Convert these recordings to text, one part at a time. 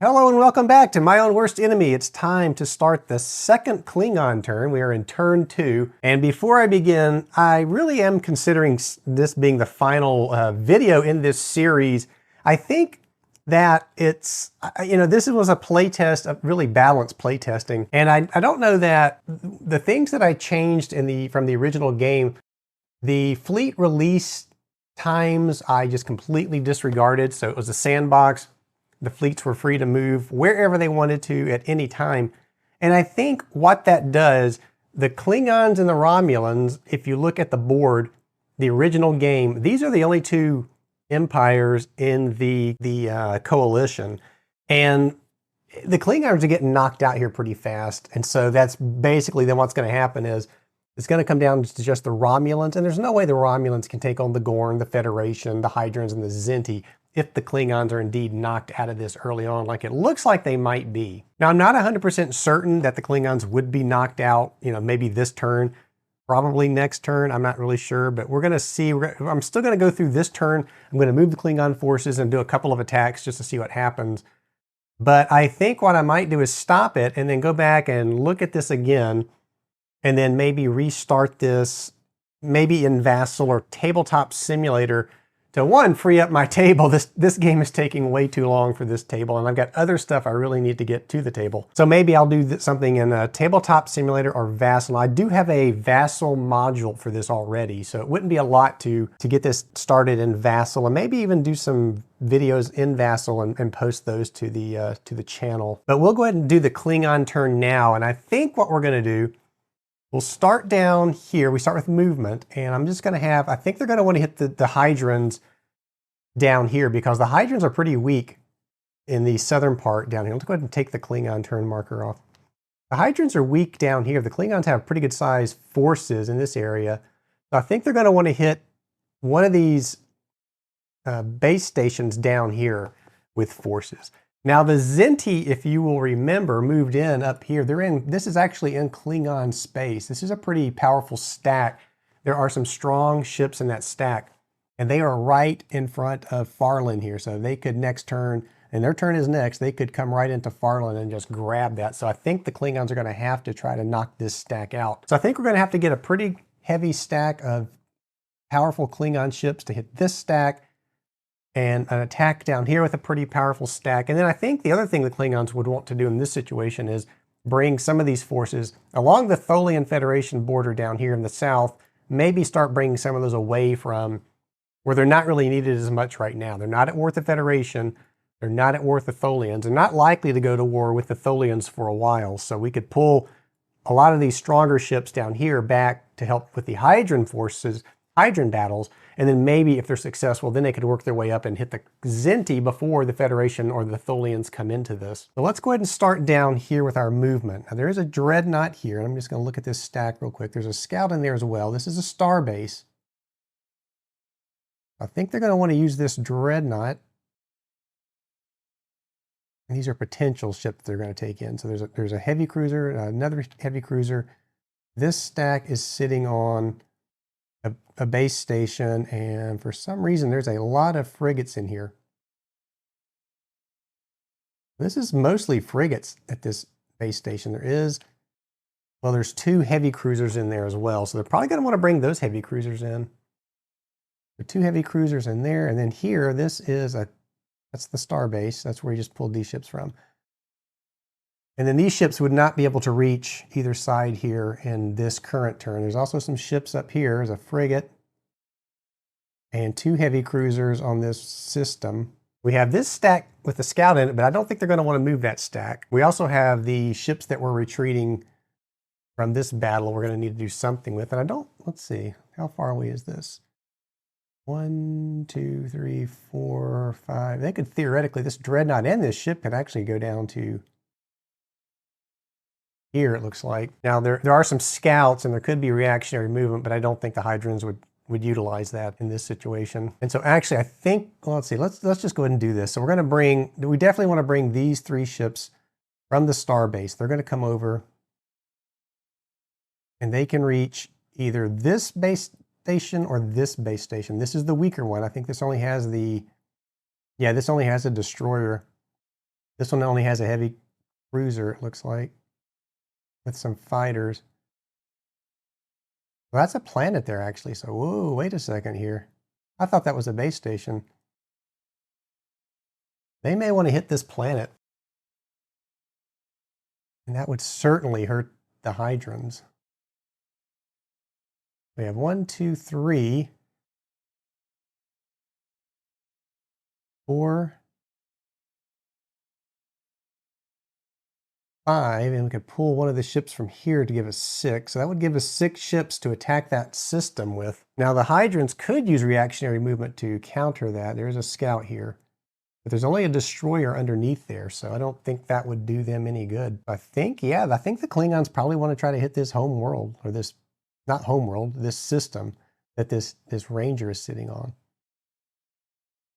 Hello and welcome back to My Own Worst Enemy. It's time to start the second Klingon turn. We are in turn 2. And before I begin, I really am considering this being the final video in this series. I think that it's, this was a playtest, a really balanced playtesting. And I don't know that the things that I changed from the original game, the fleet release times I just completely disregarded. So it was a sandbox. The fleets were free to move wherever they wanted to at any time. And I think what that does, the Klingons and the Romulans, if you look at the board, the original game, these are the only two empires in the coalition. And the Klingons are getting knocked out here pretty fast. And so that's basically then what's going to happen is it's going to come down to just the Romulans. And there's no way the Romulans can take on the Gorn, the Federation, the Hydrons, and the Zinti if the Klingons are indeed knocked out of this early on, like it looks like they might be. Now, I'm not 100% certain that the Klingons would be knocked out, maybe this turn, probably next turn. I'm not really sure, but we're going to see. I'm still going to go through this turn. I'm going to move the Klingon forces and do a couple of attacks just to see what happens. But I think what I might do is stop it and then go back and look at this again, and then maybe restart this, maybe in Vassal or Tabletop Simulator, to one, free up my table. This game is taking way too long for this table, and I've got other stuff I really need to get to the table. So maybe I'll do something in a Tabletop Simulator or Vassal. I do have a Vassal module for this already, so it wouldn't be a lot to get this started in Vassal, and maybe even do some videos in Vassal and post those to the channel. But we'll go ahead and do the Klingon turn now, and I think what we're going to do, we'll start down here. We start with movement, and I'm just going to have, I think they're going to want to hit the Hydrons down here because the Hydrons are pretty weak in the southern part down here. Let's go ahead and take the Klingon turn marker off. The Hydrons are weak down here. The Klingons have pretty good sized forces in this area. So I think they're going to want to hit one of these base stations down here with forces. Now the Zinti, if you will remember, moved in up here. This is actually in Klingon space. This is a pretty powerful stack. There are some strong ships in that stack, and they are right in front of Farland here. So they could next turn, and their turn is next, they could come right into Farland and just grab that. So I think the Klingons are going to have to try to knock this stack out. So I think we're going to have to get a pretty heavy stack of powerful Klingon ships to hit this stack, and an attack down here with a pretty powerful stack. And then I think the other thing the Klingons would want to do in this situation is bring some of these forces along the Tholian Federation border down here in the south, maybe start bringing some of those away from where they're not really needed as much right now. They're not at war with the Federation. They're not at war with the Tholians. They're not likely to go to war with the Tholians for a while. So we could pull a lot of these stronger ships down here back to help with the Hydron forces, Hydron battles, and then maybe if they're successful, then they could work their way up and hit the Zinti before the Federation or the Tholians come into this. So let's go ahead and start down here with our movement. Now there is a Dreadnought here, and I'm just going to look at this stack real quick. There's a Scout in there as well. This is a star base. I think they're going to want to use this Dreadnought. And these are potential ships they're going to take in. So there's a heavy cruiser, another heavy cruiser. This stack is sitting on a base station, and for some reason there's a lot of frigates in here. This is mostly frigates at this base station. There's two heavy cruisers in there as well, so they're probably going to want to bring those heavy cruisers in. There are two heavy cruisers in there, and then here, that's the star base. That's where you just pulled these ships from. And then these ships would not be able to reach either side here in this current turn. There's also some ships up here. There's a frigate and two heavy cruisers on this system. We have this stack with the Scout in it, but I don't think they're going to want to move that stack. We also have the ships that were retreating from this battle we're going to need to do something with. And let's see, how far away is this? 1, 2, 3, 4, 5. They could theoretically, this Dreadnought and this ship could actually go down to here, it looks like. Now, there are some scouts, and there could be reactionary movement, but I don't think the Hydrons would utilize that in this situation. And so actually, I think, well, let's see, let's just go ahead and do this. So we definitely want to bring these three ships from the star base. They're going to come over, and they can reach either this base station or this base station. This is the weaker one. I think this only has a destroyer This one only has a heavy cruiser, it looks like, with some fighters. Well, that's a planet there, actually. So, whoa, wait a second here. I thought that was a base station. They may want to hit this planet. And that would certainly hurt the Hydrons. We have 1, 2, 3, 4, 5, and we could pull one of the ships from here to give us 6. So that would give us 6 ships to attack that system with. Now the Hydrons could use reactionary movement to counter that. There's a scout here. But there's only a destroyer underneath there, so I don't think that would do them any good. I think the Klingons probably want to try to hit this home world, or this, not home world, this system that this Ranger is sitting on.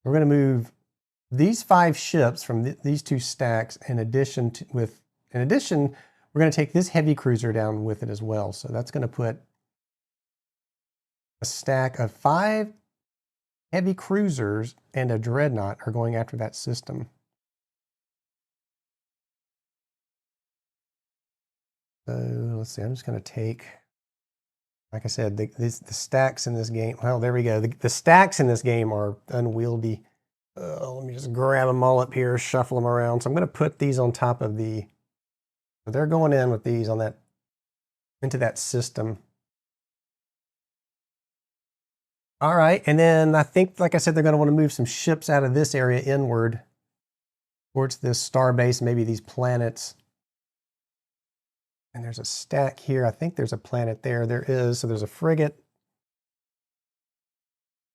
We're going to move these 5 ships from these 2 stacks in addition, we're going to take this heavy cruiser down with it as well. So that's going to put a stack of 5 heavy cruisers and a dreadnought are going after that system. So let's see, I'm just going to take, like I said, the stacks in this game. Well, there we go. The stacks in this game are unwieldy. Let me just grab them all up here, shuffle them around. So I'm going to put these on top of so they're going in with these on that, into that system. All right, and then I think, like I said, they're going to want to move some ships out of this area inward towards this star base, maybe these planets. And there's a stack here. I think there's a planet there. There is. So there's a frigate,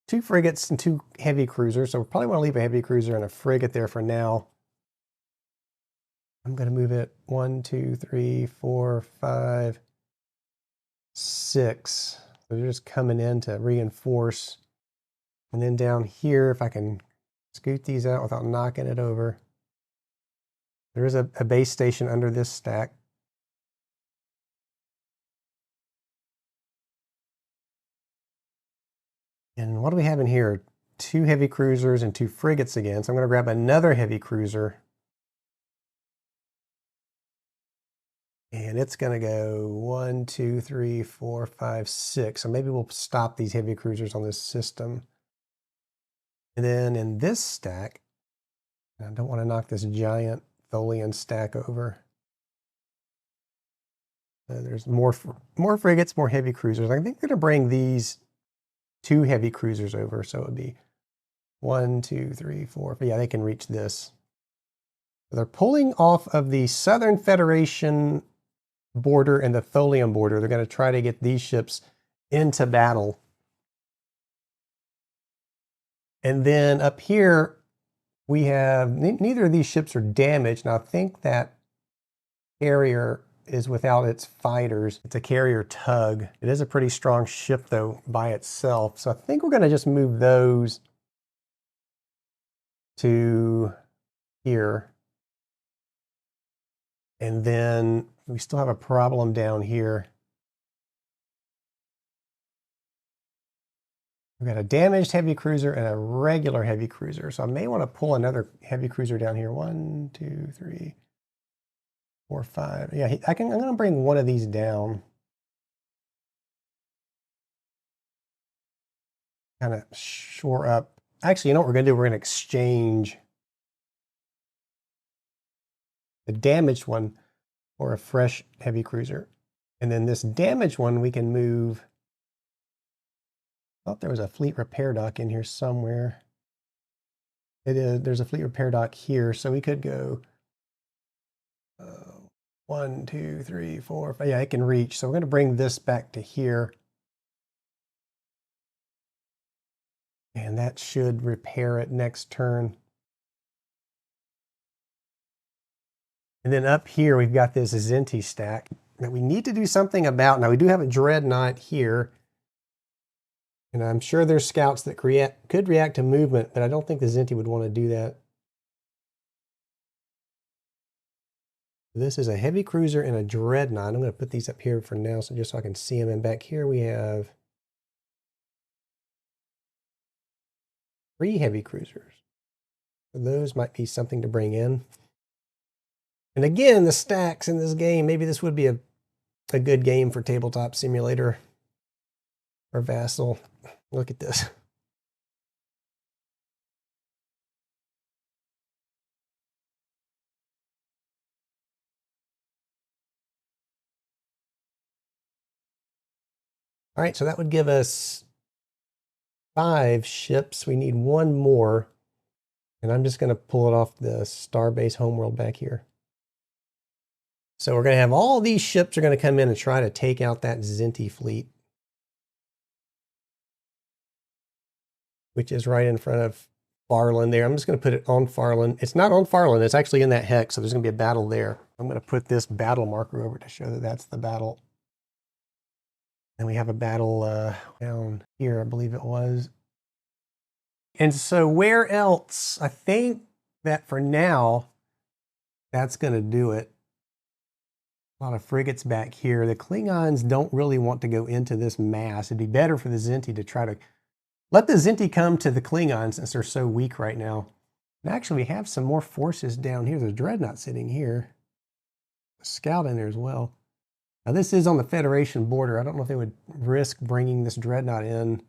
2 frigates and 2 heavy cruisers. So we probably want to leave a heavy cruiser and a frigate there for now. I'm going to move it 1, 2, 3, 4, 5, 6. So they're just coming in to reinforce. And then down here, if I can scoot these out without knocking it over, there is a base station under this stack. And what do we have in here? 2 heavy cruisers and 2 frigates again. So I'm going to grab another heavy cruiser. And it's going to go 1, 2, 3, 4, 5, 6. So maybe we'll stop these heavy cruisers on this system. And then in this stack, I don't want to knock this giant Tholian stack over. There's more frigates, more heavy cruisers. I think they're going to bring these 2 heavy cruisers over. So it would be 1, 2, 3, 4. But yeah, they can reach this. So they're pulling off of the Southern Federation border and the Tholian border. They're going to try to get these ships into battle. And then up here, we have, neither of these ships are damaged. Now I think that carrier is without its fighters. It's a carrier tug. It is a pretty strong ship though by itself. So I think we're going to just move those to here. And then we still have a problem down here. We've got a damaged heavy cruiser and a regular heavy cruiser. So I may want to pull another heavy cruiser down here. 1, 2, 3, 4, 5. Yeah, I'm going to bring one of these down. Kind of shore up. Actually, you know what we're going to do? We're going to exchange the damaged one for a fresh heavy cruiser. And then this damaged one we can move. I thought there was a fleet repair dock in here somewhere. It is. There's a fleet repair dock here, so we could go 1, 2, 3, 4, 5. Yeah, it can reach. So we're going to bring this back to here. And that should repair it next turn. And then up here, we've got this Zinti stack that we need to do something about. Now, we do have a dreadnought here. And I'm sure there's scouts that could react to movement, but I don't think the Zinti would want to do that. This is a heavy cruiser and a dreadnought. I'm going to put these up here for now, so just so I can see them. And back here we have 3 heavy cruisers. So those might be something to bring in. And again, the stacks in this game, maybe this would be a good game for Tabletop Simulator or Vassal. Look at this. All right, so that would give us 5 ships. We need 1 more. And I'm just going to pull it off the Starbase homeworld back here. So we're going to have all these ships are going to come in and try to take out that Zinti fleet, which is right in front of Farland there. I'm just going to put it on Farland. It's not on Farland. It's actually in that hex, so there's going to be a battle there. I'm going to put this battle marker over to show that that's the battle. And we have a battle down here, I believe it was. And so where else? I think that for now, that's going to do it. A lot of frigates back here. The Klingons don't really want to go into this mass. It'd be better for the Zinti to try to let the Zinti come to the Klingons since they're so weak right now. And actually, we have some more forces down here. There's a Dreadnought sitting here. A scout in there as well. Now, this is on the Federation border. I don't know if they would risk bringing this Dreadnought in.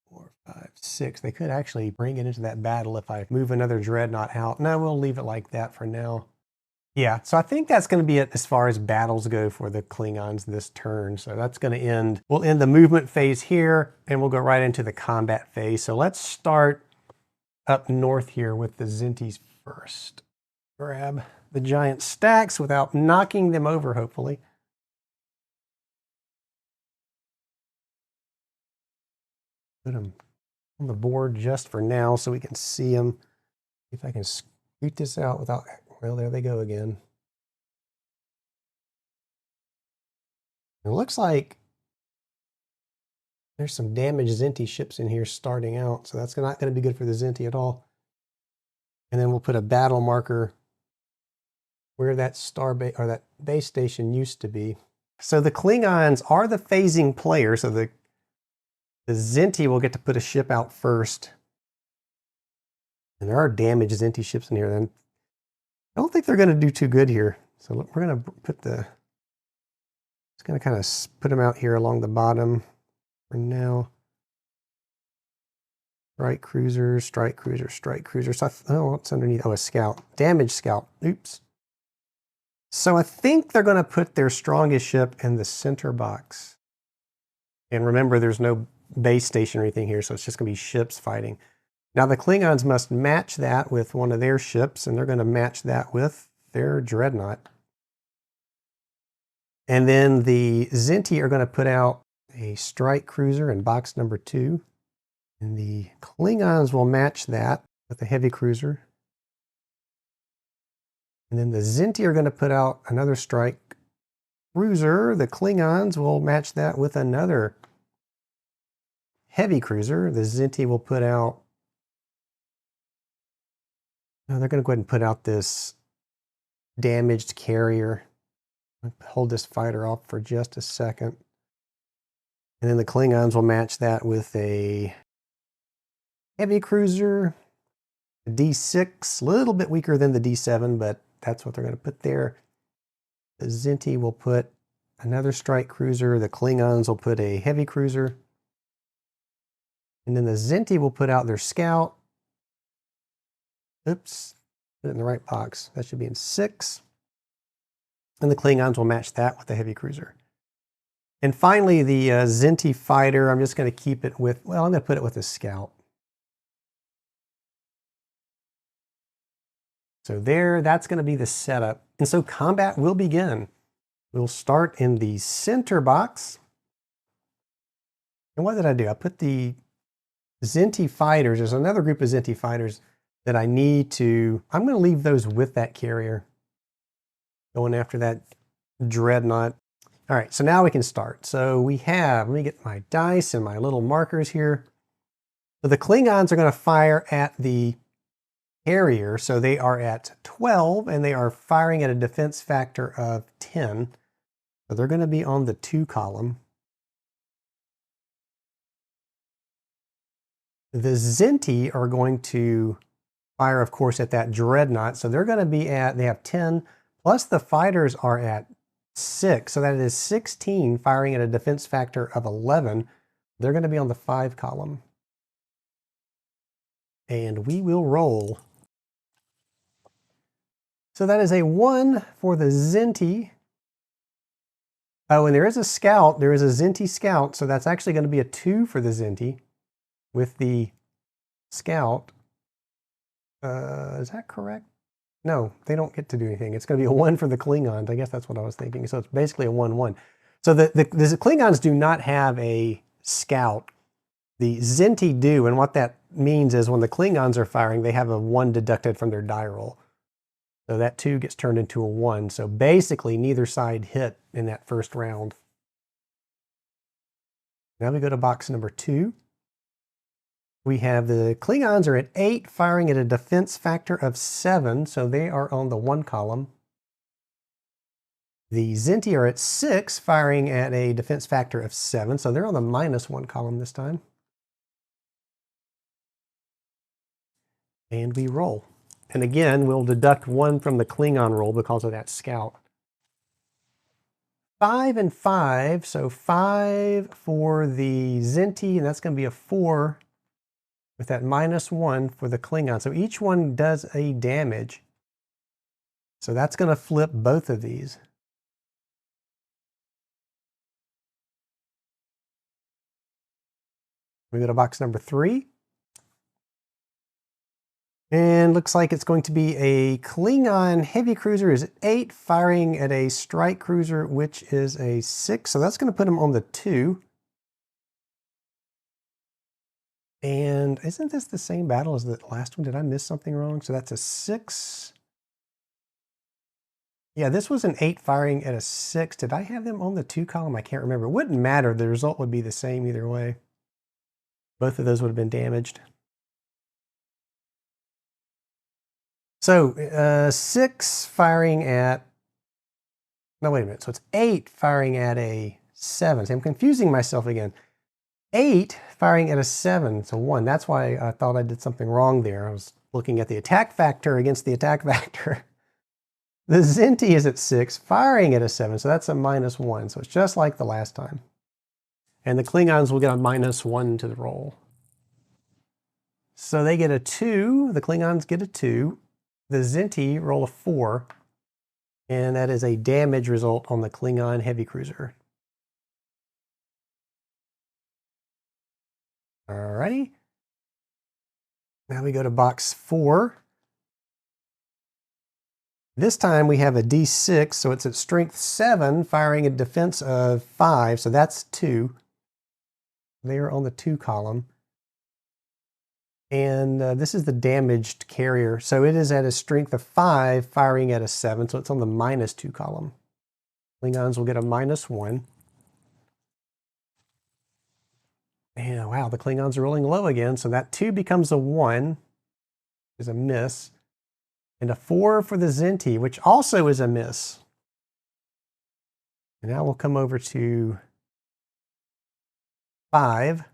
4, 5, 6. They could actually bring it into that battle if I move another Dreadnought out. No, we'll leave it like that for now. Yeah, so I think that's going to be it as far as battles go for the Klingons this turn. So that's going to end. We'll end the movement phase here, and we'll go right into the combat phase. So let's start up north here with the Zintis first. Grab the giant stacks without knocking them over, hopefully. Put them on the board just for now so we can see them. See if I can scoot this out without, well, there they go again. It looks like there's some damaged Zinti ships in here starting out, so that's not going to be good for the Zinti at all. And then we'll put a battle marker where that starbase or that base station used to be. So the Klingons are the phasing player, so the Zinti will get to put a ship out first. And there are damaged Zinti ships in here. Then I don't think they're going to do too good here. So we're going to put the, just going to kind of put them out here along the bottom for now. Strike cruiser, strike cruiser, strike cruiser. So oh, what's underneath? Oh, a scout. Damaged scout. Oops. So I think they're going to put their strongest ship in the center box. And remember, there's no base station or anything here, so it's just going to be ships fighting. Now the Klingons must match that with one of their ships, and they're going to match that with their Dreadnought. And then the Zinti are going to put out a strike cruiser in box number 2. And the Klingons will match that with a heavy cruiser. And then the Zinti are going to put out another strike cruiser. The Klingons will match that with another heavy cruiser. The Zinti will put out, they're going to go ahead and put out this damaged carrier. I'll hold this fighter off for just a second. And then the Klingons will match that with a heavy cruiser, a D6, a little bit weaker than the D7, but that's what they're going to put there. The Zinti will put another strike cruiser. The Klingons will put a heavy cruiser. And then the Zinti will put out their scout. Oops, put it in the right box. That should be in 6. And the Klingons will match that with the heavy cruiser. And finally, the Zinti fighter, I'm just going to keep it with, well, I'm going to put it with a scout. So there, that's going to be the setup. And so combat will begin. We'll start in the center box. And what did I do? I put the Zinti fighters. There's another group of Zinti fighters that I need to, I'm going to leave those with that carrier. Going after that Dreadnought. All right, so now we can start. So we have, let me get my dice and my little markers here. So the Klingons are going to fire at the carrier, so they are at 12, and they are firing at a defense factor of 10. So they're going to be on the 2 column. The Zinti are going to fire, of course, at that dreadnought. So they're going to be at, they have 10, plus the fighters are at 6. So that is 16 firing at a defense factor of 11. They're going to be on the 5 column. And we will roll. So that is a 1 for the Zinti. Oh, and there is a scout. There is a Zinti scout. So that's actually going to be a 2 for the Zinti with the scout. Is that correct? No, they don't get to do anything. It's going to be a 1 for the Klingons. I guess that's what I was thinking. So it's basically a 1-1. So the Klingons do not have a scout. The Zinti do, and what that means is when the Klingons are firing, they have a 1 deducted from their die roll. So that 2 gets turned into a 1. So basically neither side hit in that first round. Now we go to box number 2. We have the Klingons are at 8, firing at a defense factor of 7, so they are on the 1 column. The Zinti are at 6, firing at a defense factor of 7, so they're on the -1 column this time. And we roll. And again, we'll deduct 1 from the Klingon roll because of that scout. 5 and 5, so 5 for the Zinti, and that's going to be a 4 with that -1 for the Klingon. So each one does a damage. So that's going to flip both of these. We go to box number 3. And looks like it's going to be a Klingon heavy cruiser is 8, firing at a strike cruiser, which is a 6. So that's going to put him on the 2. And isn't this the same battle as the last one? Did I miss something wrong? So that's a 6. Yeah, this was an 8 firing at a 6. Did I have them on the 2 column? I can't remember. It wouldn't matter. The result would be the same either way. Both of those would have been damaged. So 6 firing at, no, wait a minute. So it's 8 firing at a 7. See, I'm confusing myself again. 8 firing at a 7, so 1. That's why I thought I did something wrong there. I was looking at the attack factor against the attack factor. The Zinti is at 6, firing at a 7, so that's a -1. So it's just like the last time. And the Klingons will get a -1 to the roll. So they get a 2, the Klingons get a 2. The Zinti roll a 4, and that is a damage result on the Klingon heavy cruiser. Alrighty. Now we go to box 4. This time we have a D6, so it's at strength 7, firing a defense of 5, so that's 2. They are on the 2 column. And this is the damaged carrier, so it is at a strength of 5, firing at a 7, so it's on the -2 column. Klingons will get a -1. And wow, the Klingons are rolling low again, so that 2 becomes a 1, is a miss. And a 4 for the Zinti, which also is a miss. And now we'll come over to 5.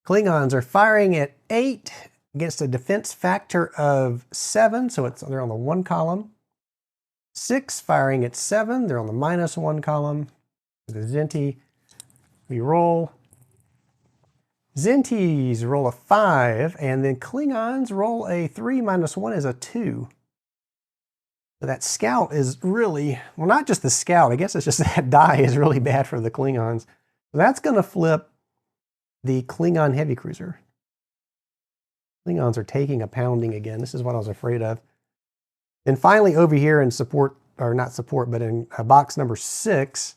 Klingons are firing at 8 against a defense factor of 7, so they're on the 1 column. 6 firing at 7, they're on the -1 column. The Zinti, we roll. Zintis roll a 5, and then Klingons roll a 3 minus 1 is a 2. So that scout is really, well, not just the scout, I guess it's just that die is really bad for the Klingons. So that's going to flip the Klingon heavy cruiser. Klingons are taking a pounding again. This is what I was afraid of. And finally over here in support, or not support, but in box number 6,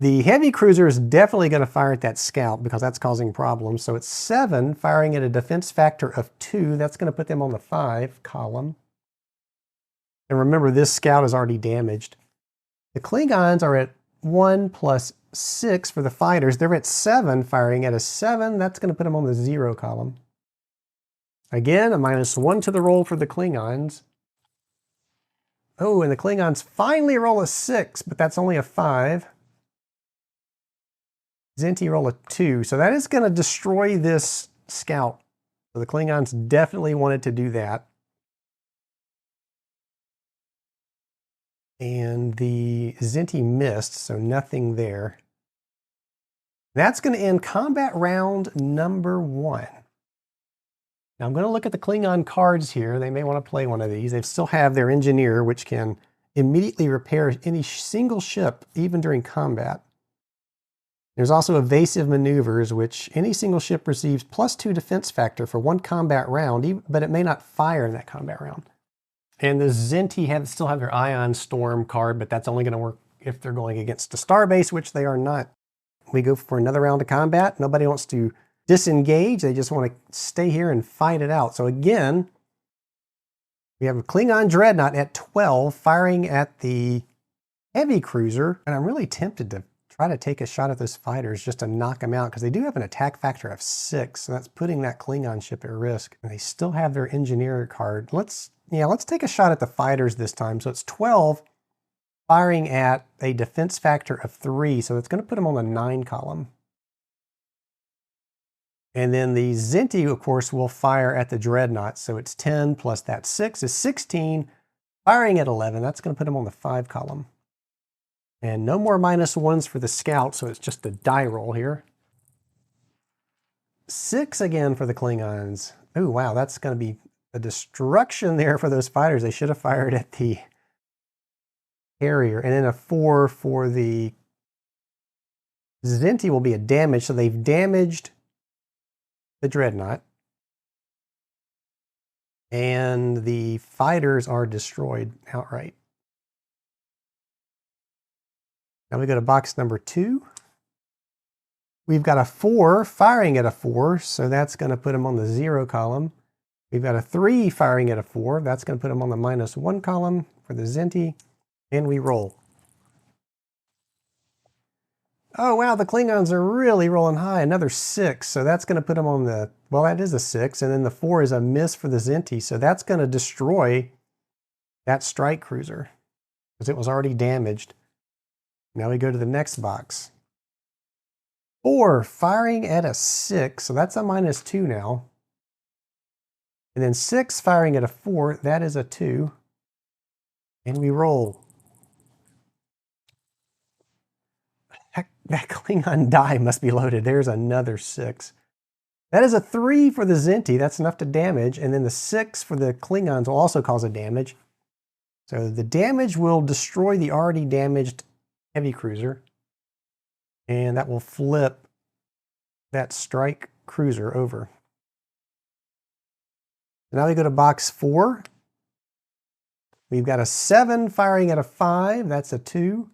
the heavy cruiser is definitely going to fire at that scout because that's causing problems. So it's 7 firing at a defense factor of 2. That's going to put them on the 5 column. And remember, this scout is already damaged. The Klingons are at 1 plus 6 for the fighters. They're at 7 firing at a 7. That's going to put them on the 0 column. Again, a -1 to the roll for the Klingons. Oh, and the Klingons finally roll a 6, but that's only a 5. Zinti roll a 2. So that is going to destroy this scout. So the Klingons definitely wanted to do that. And the Zinti missed, so nothing there. That's going to end combat round number 1. Now I'm going to look at the Klingon cards here. They may want to play one of these. They still have their engineer, which can immediately repair any single ship, even during combat. There's also evasive maneuvers, which any single ship receives +2 defense factor for 1 combat round, but it may not fire in that combat round. And the Zinti still have their Ion Storm card, but that's only going to work if they're going against a starbase, which they are not. We go for another round of combat. Nobody wants to disengage. They just want to stay here and fight it out. So again, we have a Klingon Dreadnought at 12 firing at the heavy cruiser. And I'm really tempted to try to take a shot at those fighters just to knock them out, because they do have an attack factor of 6. So that's putting that Klingon ship at risk. And they still have their engineer card. Let's take a shot at the fighters this time. So it's 12 firing at a defense factor of 3. So it's going to put them on the 9 column. And then the Zinti, of course, will fire at the Dreadnought. So it's 10 plus that 6 is 16, firing at 11. That's going to put them on the 5 column. And no more -1s for the Scout, so it's just a die roll here. 6 again for the Klingons. Oh, wow, that's going to be a destruction there for those fighters. They should have fired at the carrier. And then a 4 for the Zinti will be a damage. So they've damaged the Dreadnought. And the fighters are destroyed outright. Now we go to box number 2. We've got a 4 firing at a 4. So that's going to put them on the 0 column. We've got a 3 firing at a 4. That's going to put them on the -1 column for the Zinti. And we roll. Oh, wow, the Klingons are really rolling high. Another 6. So that's going to put them on the, well, that is a 6. And then the 4 is a miss for the Zinti. So that's going to destroy that strike cruiser because it was already damaged. Now we go to the next box. 4 firing at a 6. So that's a -2 now. And then 6 firing at a 4, that is a 2. And we roll. Heck, that Klingon die must be loaded. There's another 6. That is a 3 for the Zinti. That's enough to damage. And then the 6 for the Klingons will also cause a damage. So the damage will destroy the already damaged heavy cruiser. And that will flip that strike cruiser over. Now we go to box 4. We've got a 7 firing at a 5. That's a 2.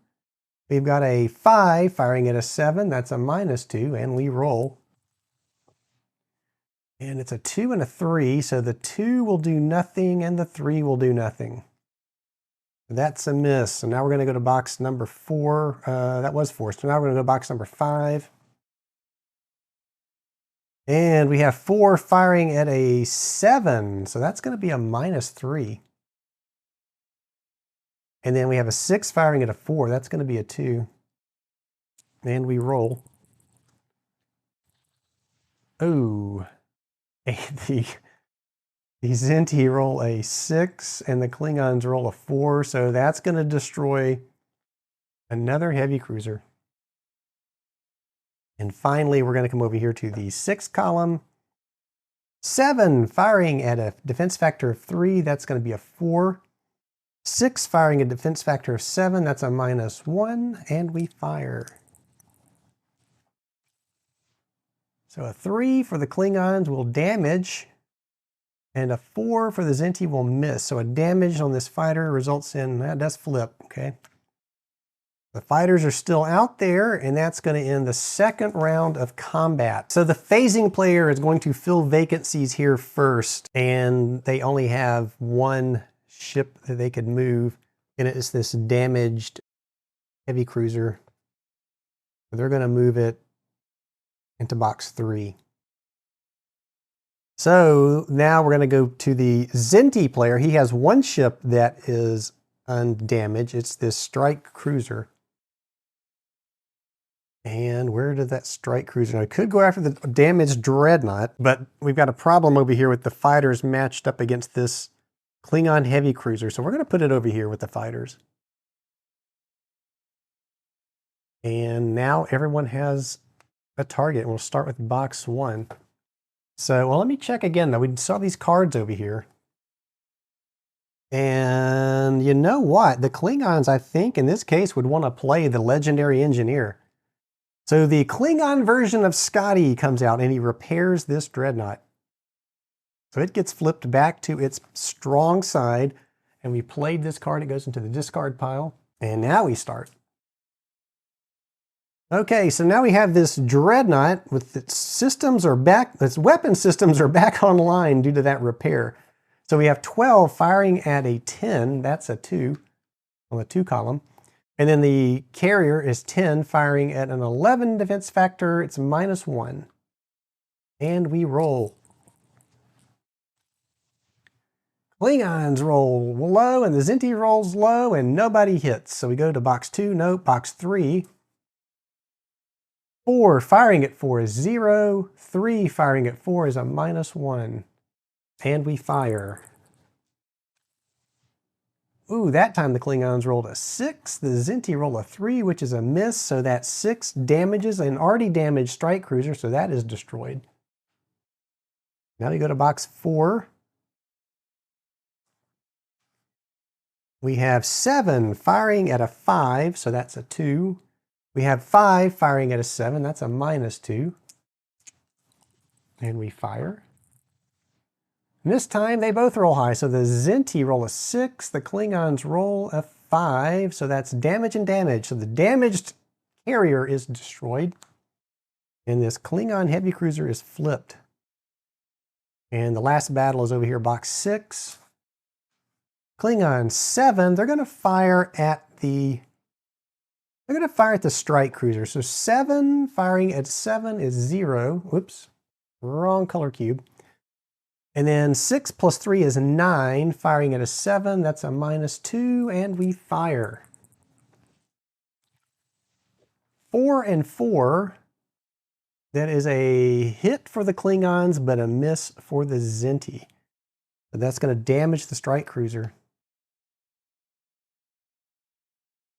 We've got a 5 firing at a 7. That's a -2. And we roll. And it's a 2 and a 3. So the 2 will do nothing and the 3 will do nothing. That's a miss. So now we're going to go to box number 4. That was 4. So now we're going to go to box number 5. And we have 4 firing at a 7. So that's going to be a -3. And then we have a 6 firing at a 4. That's going to be a 2. And we roll. Oh. And the Zinti roll a 6 and the Klingons roll a 4. So that's going to destroy another heavy cruiser. And finally, we're going to come over here to the 6th column. 7 firing at a defense factor of 3. That's going to be a 4. 6 firing a defense factor of 7. That's a -1. And we fire. So a 3 for the Klingons will damage. And a 4 for the Zinti will miss. So a damage on this fighter results in, that does flip, okay? The fighters are still out there, and that's going to end the second round of combat. So the phasing player is going to fill vacancies here first, and they only have 1 ship that they could move, and it is this damaged heavy cruiser. So they're going to move it into box 3. So now we're going to go to the Zinti player. He has 1 ship that is undamaged. It's this strike cruiser. And where did that strike cruiser go? I could go after the damaged dreadnought, but we've got a problem over here with the fighters matched up against this Klingon heavy cruiser. So we're going to put it over here with the fighters. And now everyone has a target. We'll start with box 1. So, well, let me check again though. We saw these cards over here. And you know what? The Klingons, I think, in this case would want to play the legendary engineer. So the Klingon version of Scotty comes out and he repairs this dreadnought. So it gets flipped back to its strong side, and we played this card. It goes into the discard pile. And now we start. Okay, so now we have this dreadnought with its systems are back, its weapon systems are back online due to that repair. So we have 12 firing at a 10, that's a 2 on the 2 column. And then the carrier is 10 firing at an 11 defense factor, it's -1. And we roll. Klingons roll low and the Zinti rolls low and nobody hits. So we go to box 2, nope, box 3. 4 firing at 4 is 0. 3 firing at 4 is a -1. And we fire. Ooh, that time the Klingons rolled a 6. The Zinti roll a 3, which is a miss. So that 6 damages an already damaged strike cruiser. So that is destroyed. Now we go to box 4. We have 7 firing at a 5. So that's a 2. We have 5 firing at a 7, that's a -2. And we fire. And this time they both roll high, so the Zinti roll a 6, the Klingons roll a 5, so that's damage and damage. So the damaged carrier is destroyed, and this Klingon heavy cruiser is flipped. And the last battle is over here, box 6. Klingon 7, they're going to fire at the strike cruiser. So 7 firing at 7 is 0. Whoops, wrong color cube. And then 6 plus 3 is 9. Firing at a 7, that's a -2, and we fire. 4 and 4. That is a hit for the Klingons, but a miss for the Zinti. So that's going to damage the strike cruiser.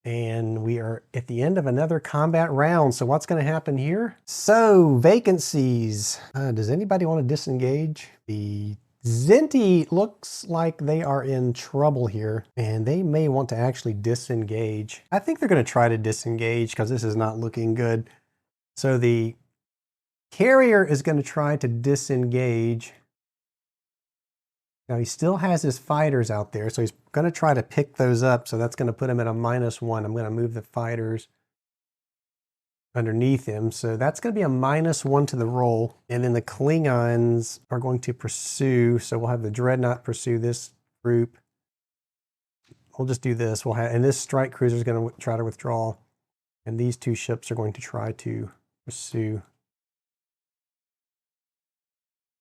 And we are at the end of another combat round. So what's going to happen here? So vacancies. Does anybody want to disengage? The Zinti looks like they are in trouble here, and they may want to actually disengage. I think they're going to try to disengage because this is not looking good. So the carrier is going to try to disengage. Now he still has his fighters out there, so he's going to try to pick those up. So that's going to put him at a -1. I'm going to move the fighters underneath him. So that's going to be a -1 to the roll. And then the Klingons are going to pursue. So we'll have the Dreadnought pursue this group. We'll just do this. And this strike cruiser is going to try to withdraw. And these 2 ships are going to try to pursue.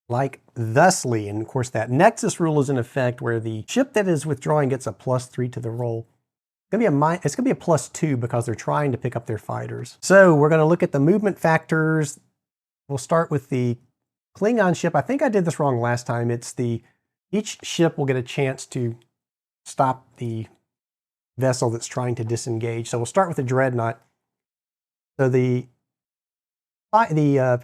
Like thusly, and of course that Nexus rule is in effect where the ship that is withdrawing gets a +3 to the roll. It's going to be a +2 because they're trying to pick up their fighters. So we're going to look at the movement factors. We'll start with the Klingon ship. I think I did this wrong last time. Each ship will get a chance to stop the vessel that's trying to disengage. So we'll start with the Dreadnought. So the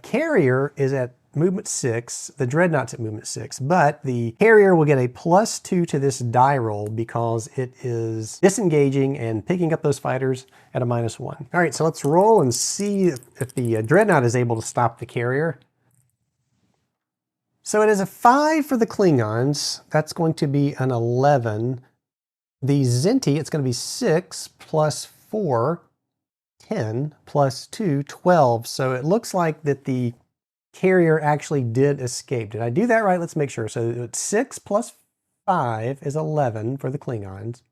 carrier is at movement 6, the Dreadnought's at movement 6, but the carrier will get a +2 to this die roll because it is disengaging and picking up those fighters at a -1. All right, so let's roll and see if the Dreadnought is able to stop the carrier. So it is a 5 for the Klingons. That's going to be an 11. The Zinti, it's going to be 6 plus 4, 10, plus 2, 12. So it looks like that the carrier actually did escape. Did I do that right? Let's make sure. So it's 6 plus 5 is 11 for the Klingons.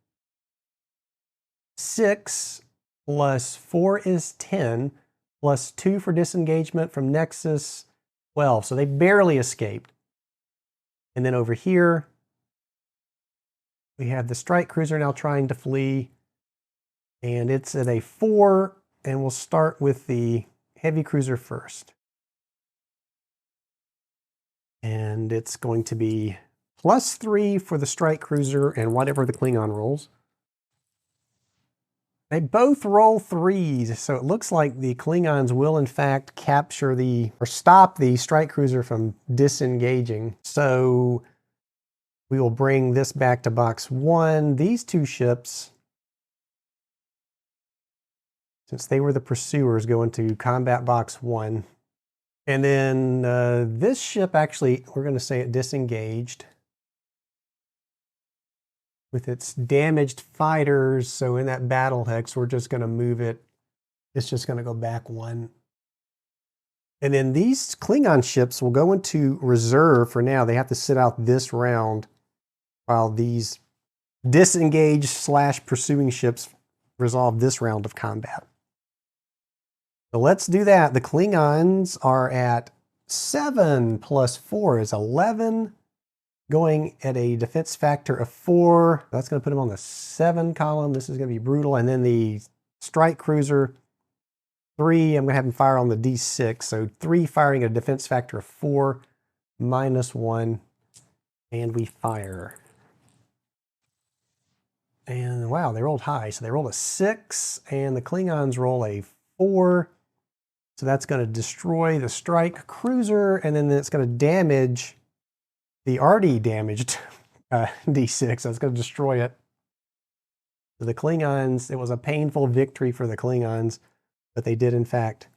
6 plus 4 is 10, plus 2 for disengagement from Nexus, 12. So they barely escaped. And then over here, we have the strike cruiser now trying to flee. And it's at a 4. and we'll start with the heavy cruiser first. And it's going to be +3 for the strike cruiser and whatever the Klingon rolls. They both roll 3s, so it looks like the Klingons will in fact capture or stop the strike cruiser from disengaging. So we will bring this back to box 1. These two ships, since they were the pursuers, go into combat box 1. And then this ship, actually, we're going to say it disengaged with its damaged fighters. So in that battle hex, we're just going to move it. It's just going to go back 1. And then these Klingon ships will go into reserve for now. They have to sit out this round while these disengaged / pursuing ships resolve this round of combat. So let's do that. The Klingons are at 7 + 4 is 11, going at a defense factor of 4. That's going to put them on the 7 column. This is going to be brutal. And then the strike cruiser, 3, I'm going to have them fire on the D6. So 3 firing at a defense factor of 4, -1, and we fire. And wow, they rolled high. So they rolled a 6, and the Klingons roll a 4. So that's going to destroy the strike cruiser, and then it's going to damage the already damaged D6. So it's going to destroy it. So the Klingons, it was a painful victory for the Klingons, but they did in fact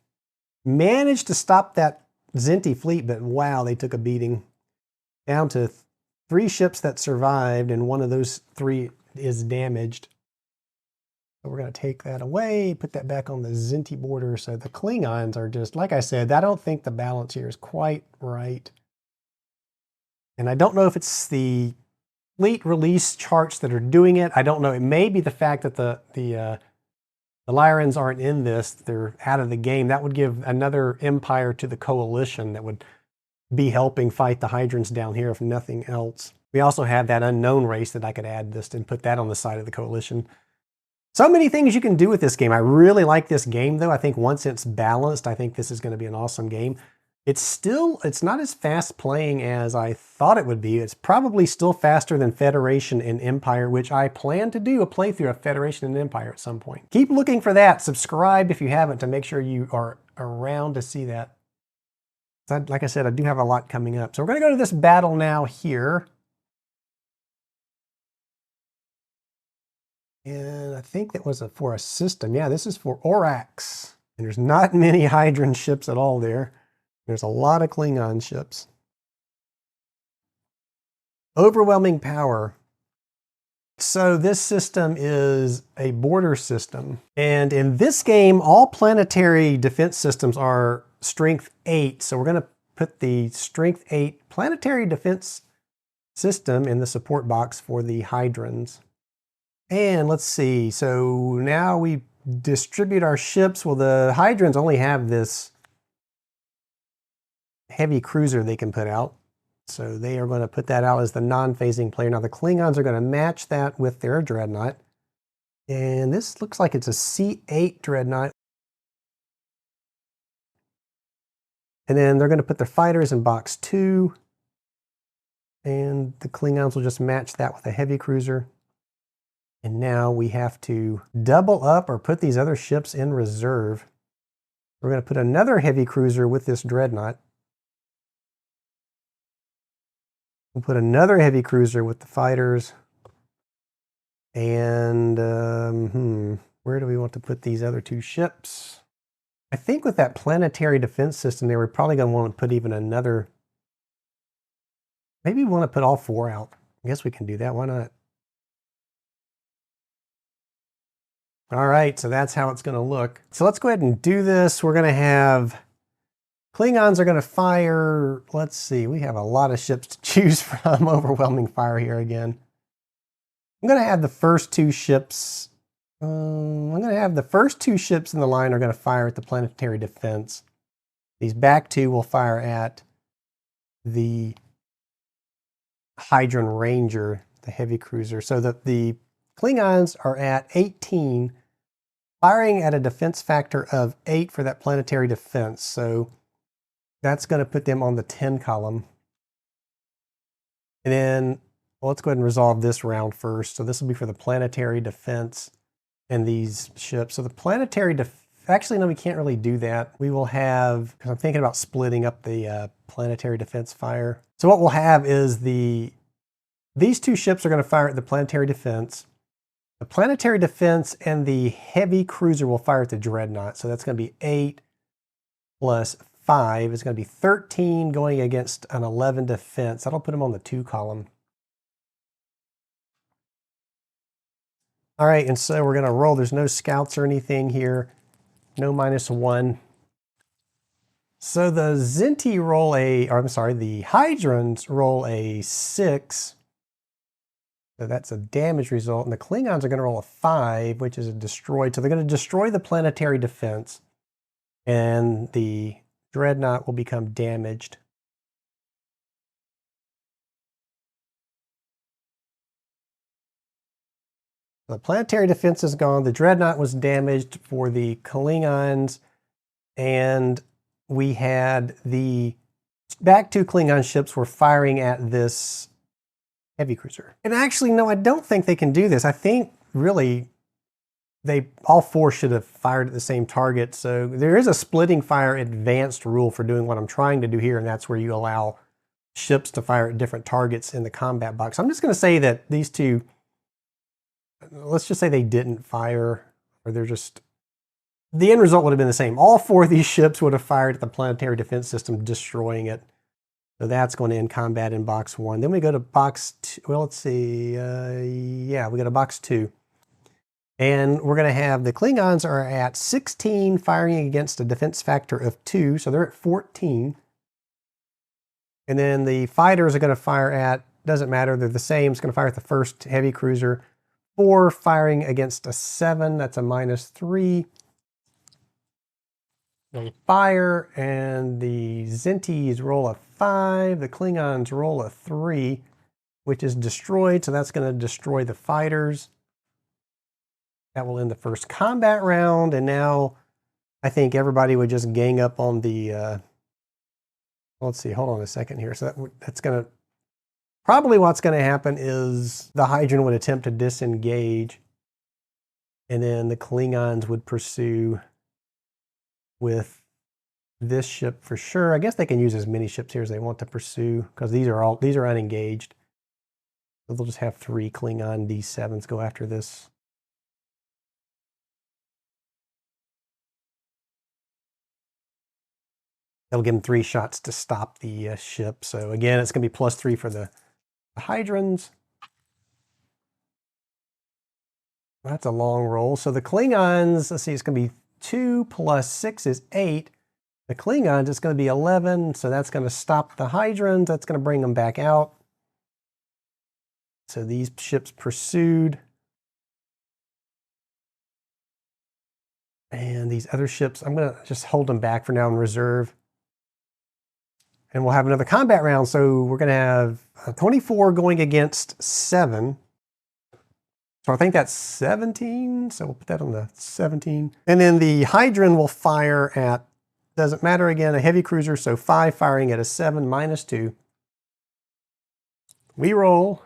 manage to stop that Zinti fleet, but wow, they took a beating. Down to 3 ships that survived, and one of those 3 is damaged. So we're going to take that away, put that back on the Zinti border. So the Klingons are just, like I said, I don't think the balance here is quite right. And I don't know if it's the fleet release charts that are doing it. I don't know. It may be the fact that the Lyrans aren't in this. They're out of the game. That would give another empire to the coalition that would be helping fight the Hydrants down here, if nothing else. We also have that unknown race that I could add this and put that on the side of the coalition. So many things you can do with this game. I really like this game, though. I think once it's balanced, I think this is going to be an awesome game. It's not as fast playing as I thought it would be. It's probably still faster than Federation and Empire, which I plan to do a playthrough of Federation and Empire at some point. Keep looking for that. Subscribe if you haven't to make sure you are around to see that. Like I said, I do have a lot coming up. So we're going to go to this battle now here. And I think that was for a system. Yeah, this is for Orax. And there's not many Hydran ships at all there. There's a lot of Klingon ships. Overwhelming power. So this system is a border system. And in this game, all planetary defense systems are strength 8. So we're going to put the strength 8 planetary defense system in the support box for the Hydrans. And let's see, so now we distribute our ships. Well, the Hydrans only have this heavy cruiser they can put out. So they are going to put that out as the non-phasing player. Now the Klingons are going to match that with their Dreadnought. And this looks like it's a C8 Dreadnought. And then they're going to put their fighters in box 2. And the Klingons will just match that with a heavy cruiser. And now we have to double up or put these other ships in reserve. We're going to put another heavy cruiser with this Dreadnought. We'll put another heavy cruiser with the fighters. And where do we want to put these other 2 ships? I think with that planetary defense system, they were probably going to want to put even another. Maybe we want to put all 4 out. I guess we can do that. Why not? All right, so that's how it's going to look. So let's go ahead and do this. We're going to have Klingons are going to fire. Let's see, we have a lot of ships to choose from. Overwhelming fire here again. I'm going to have the first 2 ships. I'm going to have the first 2 ships in the line are going to fire at the planetary defense. These back 2 will fire at the Hydran Ranger, the heavy cruiser. So that the Klingons are at 18. firing at a defense factor of 8 for that planetary defense. So that's going to put them on the 10 column. And then let's go ahead and resolve this round first. So this will be for the planetary defense and these ships. So the planetary actually, no, we can't really do that. We will have, because I'm thinking about splitting up the planetary defense fire. So what we'll have is these two ships are going to fire at the planetary defense. The planetary defense and the heavy cruiser will fire at the dreadnought. So that's going to be 8 plus 5 is going to be 13 going against an 11 defense. That'll put them on the 2 column. All right, and so we're going to roll. There's no scouts or anything here. No -1. So the Zinti roll the Hydrons roll a 6. So that's a damage result. And the Klingons are going to roll a 5, which is a destroyed. So they're going to destroy the planetary defense. And the dreadnought will become damaged. The planetary defense is gone. The dreadnought was damaged for the Klingons. And we had the back 2 Klingon ships were firing at this heavy cruiser. And actually, no, I don't think they can do this. I think really all 4 should have fired at the same target. So there is a splitting fire advanced rule for doing what I'm trying to do here. And that's where you allow ships to fire at different targets in the combat box. I'm just going to say that these two, let's just say they didn't fire, or they're just, the end result would have been the same. All 4 of these ships would have fired at the planetary defense system, destroying it. So that's going to end combat in box 1. Then we go to box 2. Well, let's see. Yeah, we go to box 2. And we're going to have the Klingons are at 16 firing against a defense factor of 2. So they're at 14. And then the fighters are going to fire at, doesn't matter, they're the same. It's going to fire at the first heavy cruiser. 4 firing against a 7. That's a -3. They fire, and the Zintis roll a 5. The Klingons roll a 3, which is destroyed. So that's going to destroy the fighters. That will end the first combat round. And now I think everybody would just gang up on the, let's see, hold on a second here. So that's going to, probably what's going to happen is the Hydron would attempt to disengage. And then the Klingons would pursue with this ship for sure. I guess they can use as many ships here as they want to pursue, because these are unengaged. So they'll just have 3 Klingon D7s go after this. That'll give them 3 shots to stop the ship. So again, it's going to be +3 for the Hydrons. That's a long roll. So the Klingons, let's see, it's going to be 2 plus 6 is 8. The Klingons, it's going to be 11. So that's going to stop the Hydrons. That's going to bring them back out. So these ships pursued. And these other ships, I'm going to just hold them back for now in reserve. And we'll have another combat round. So we're going to have 24 going against 7. So I think that's 17. So we'll put that on the 17. And then the Hydron will fire at, doesn't matter again, a heavy cruiser. So 5 firing at a 7 -2. We roll.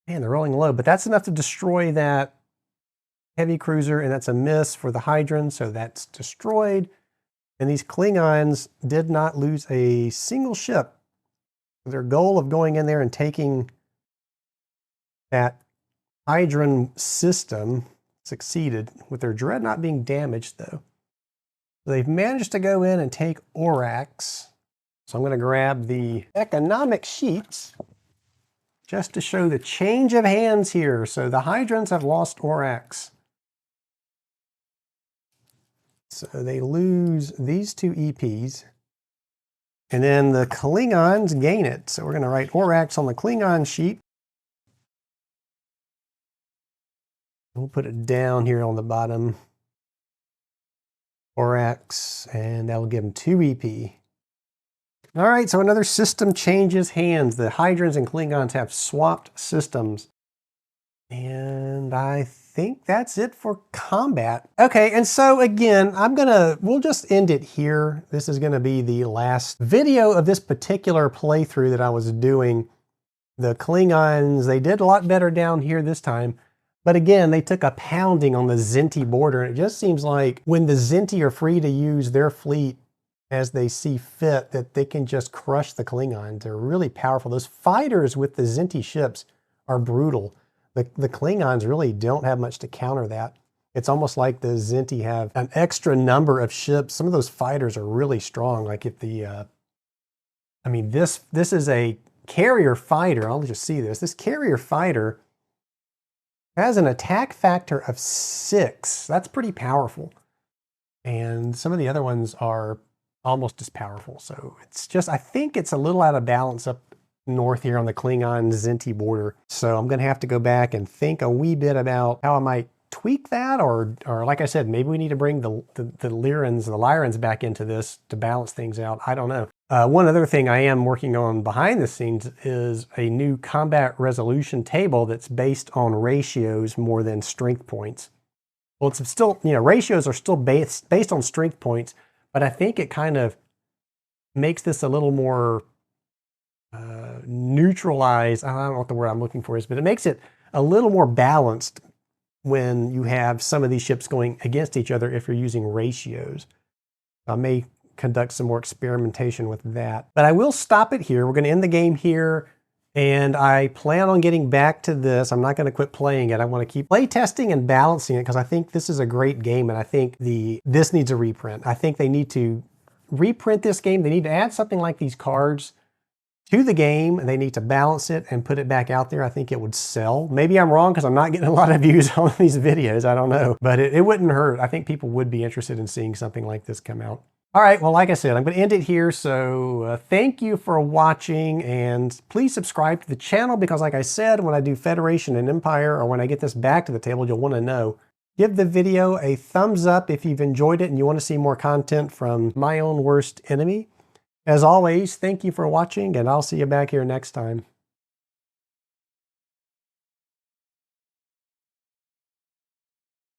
Man, they're rolling low, but that's enough to destroy that heavy cruiser. And that's a miss for the Hydron. So that's destroyed. And these Klingons did not lose a single ship. Their goal of going in there and taking that Hydron system succeeded, with their dreadnought being damaged, though. So they've managed to go in and take Orax. So I'm going to grab the economic sheets just to show the change of hands here. So the Hydrons have lost Orax. So they lose these 2 EPs. And then the Klingons gain it. So we're going to write Orax on the Klingon sheet. We'll put it down here on the bottom. Orax, and that'll give them 2 EP. All right, so another system changes hands. The Hydrons and Klingons have swapped systems. And I think that's it for combat. Okay, and so again, we'll just end it here. This is gonna be the last video of this particular playthrough that I was doing. The Klingons, they did a lot better down here this time. But again, they took a pounding on the Zinti border. And it just seems like when the Zinti are free to use their fleet as they see fit, that they can just crush the Klingons. They're really powerful. Those fighters with the Zinti ships are brutal. The Klingons really don't have much to counter that. It's almost like the Zinti have an extra number of ships. Some of those fighters are really strong. Like if I mean, this is a carrier fighter. I'll just see this. This carrier fighter has an attack factor of 6. That's pretty powerful. And some of the other ones are almost as powerful. So it's just, I think it's a little out of balance up north here on the Klingon-Zinti border. So I'm going to have to go back and think a wee bit about how I might tweak that, or like I said, maybe we need to bring the Lyrans back into this to balance things out. I don't know. One other thing I am working on behind the scenes is a new combat resolution table that's based on ratios more than strength points. Well, it's still, ratios are still based on strength points, but I think it kind of makes this a little more neutralized. I don't know what the word I'm looking for is, but it makes it a little more balanced when you have some of these ships going against each other if you're using ratios. I may conduct some more experimentation with that. But I will stop it here. We're going to end the game here, and I plan on getting back to this. I'm not going to quit playing it. I want to keep play testing and balancing it because I think this is a great game, and I think this needs a reprint. I think they need to reprint this game. They need to add something like these cards to the game, and they need to balance it and put it back out there. I think it would sell. Maybe I'm wrong because I'm not getting a lot of views on these videos. I don't know, but it wouldn't hurt. I think people would be interested in seeing something like this come out. All right, well, like I said, I'm going to end it here. So thank you for watching, and please subscribe to the channel because, like I said, when I do Federation and Empire, or when I get this back to the table, you'll want to know. Give the video a thumbs up if you've enjoyed it and you want to see more content from My Own Worst Enemy. As always, thank you for watching, and I'll see you back here next time.